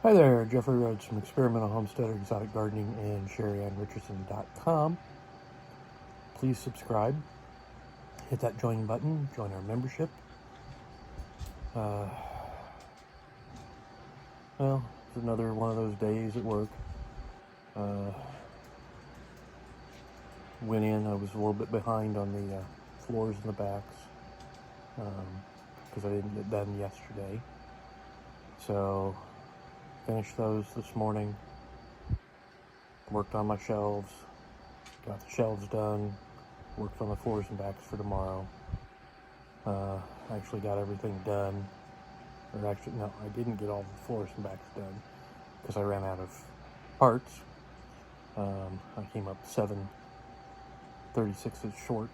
Hi there, Jeffrey Rhoades from Experimental Homesteader Exotic Gardening and Sheri on Richerson.com. Please subscribe, hit that join button, join our membership. Well, it's another one of those days at work. Went in, I was a little bit behind on the floors and the backs because I didn't get done yesterday. So, finished those this morning, worked on my shelves, got the shelves done, worked on the floors and backs for tomorrow. Actually got everything done, or actually, no, I didn't get all the floors and backs done because I ran out of parts. I came up 7/36 short,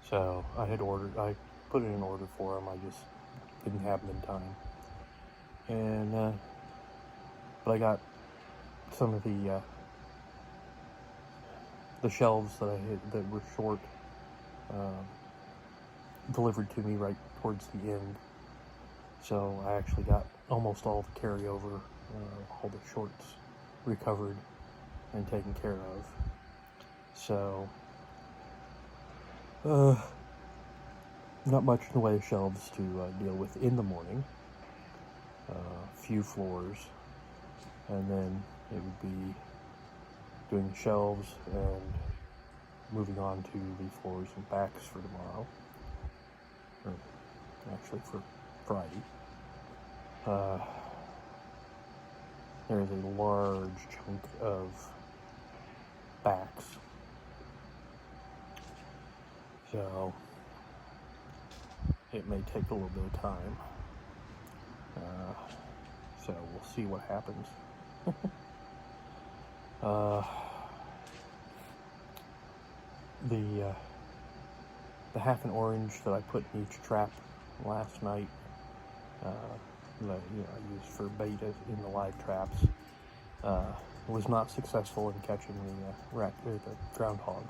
so I put in an order for them, I just didn't have them in time. And, but I got some of the shelves that were short delivered to me right towards the end. So I actually got almost all the carryover, all the shorts recovered and taken care of. So, not much in the way of shelves to deal with in the morning. Few floors, and then it would be doing the shelves and moving on to the floors and backs for tomorrow, or actually for Friday. There is a large chunk of backs, so it may take a little bit of time. So we'll see what happens. The half an orange that I put in each trap last night, that I used for bait in the live traps, was not successful in catching the groundhog.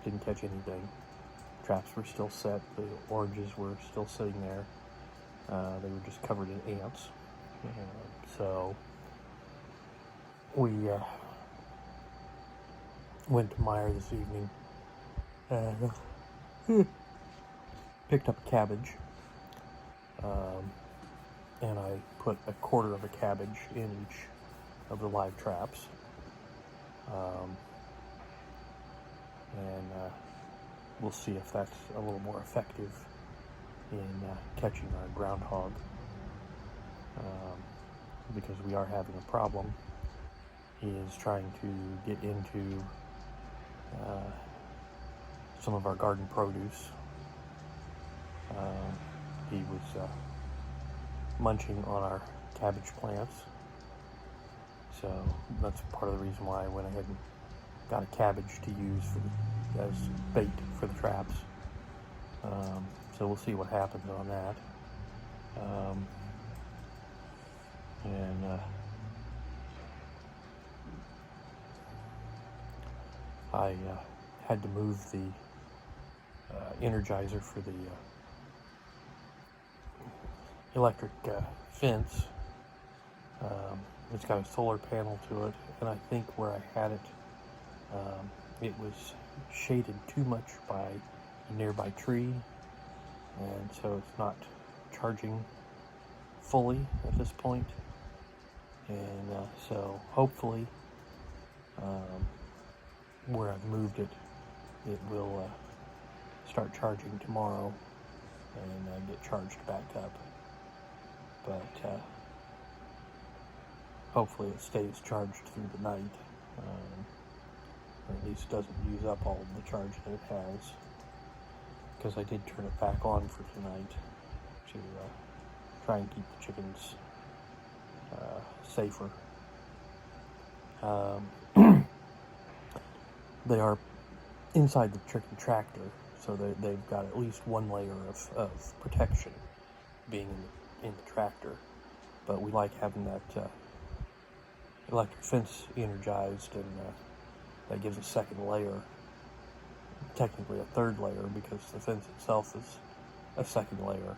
Didn't catch anything. Traps were still set. The oranges were still sitting there. They were just covered in ants. So we went to Meyer this evening and picked up a cabbage. And I put a quarter of a cabbage in each of the live traps. And we'll see if that's a little more effective in catching our groundhog, because we are having a problem. He is trying to get into some of our garden produce. He was munching on our cabbage plants, so that's part of the reason why I went ahead and got a cabbage to use as bait for the traps. So we'll see what happens on that. I had to move the energizer for the electric fence. It's got a solar panel to it, and I think where I had it, it was shaded too much by a nearby tree, and so it's not charging fully at this point. And so hopefully, where I've moved it, it will start charging tomorrow and get charged back up. But hopefully it stays charged through the night, or at least doesn't use up all of the charge that it has, because I did turn it back on for tonight to try and keep the chickens safer. They are inside the chicken tractor, so they've got at least one layer of protection being in the tractor, but we like having that electric fence energized, and that gives a second layer, technically a third layer, because the fence itself is a second layer.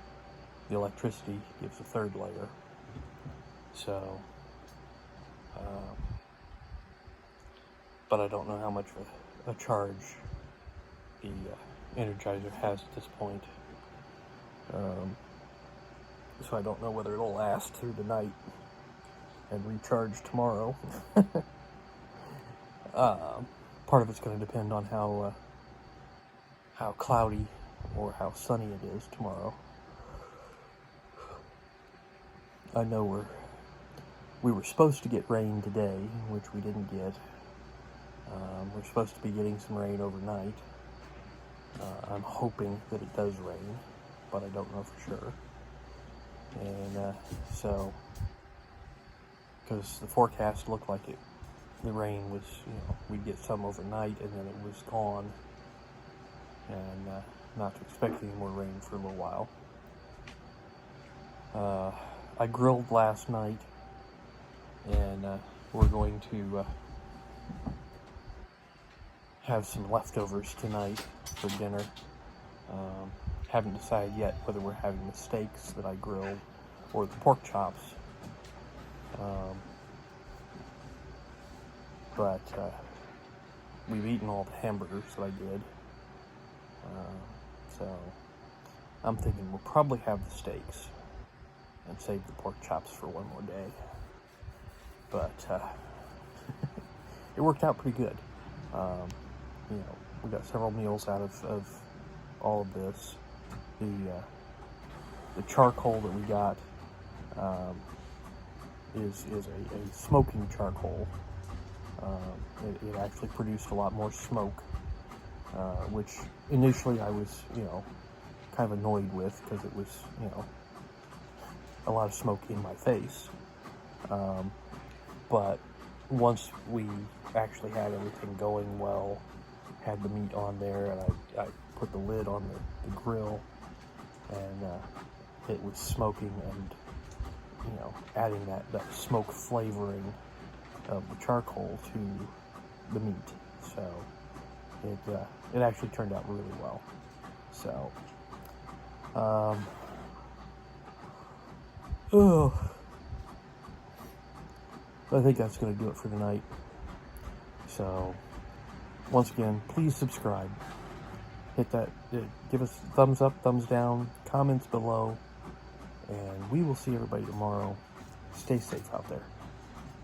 the electricity gives a third layer. So, but I don't know how much of a charge the Energizer has at this point. So I don't know whether it'll last through the night and recharge tomorrow. Part of it's going to depend on how cloudy or how sunny it is tomorrow. I know we were supposed to get rain today, which we didn't get. We're supposed to be getting some rain overnight. I'm hoping that it does rain, but I don't know for sure. And so, because the forecast looked like the rain was, we'd get some overnight and then it was gone, and not to expect any more rain for a little while. I grilled last night, and we're going to have some leftovers tonight for dinner. Haven't decided yet whether we're having the steaks that I grilled or the pork chops. But we've eaten all the hamburgers that I did. So I'm thinking we'll probably have the steaks and save the pork chops for one more day. But it worked out pretty good. We got several meals out of all of this. The charcoal that we got is a smoking charcoal. It actually produced a lot more smoke, which initially I was, kind of annoyed with, because it was, a lot of smoke in my face. But once we actually had everything going well, had the meat on there, and I put the lid on the grill, and it was smoking and, adding that smoke flavoring of the charcoal to the meat. So it actually turned out really well. So I think that's going to do it for tonight. So once again, please subscribe. Hit that, give us a thumbs up, thumbs down, comments below, and we will see everybody tomorrow. Stay safe out there.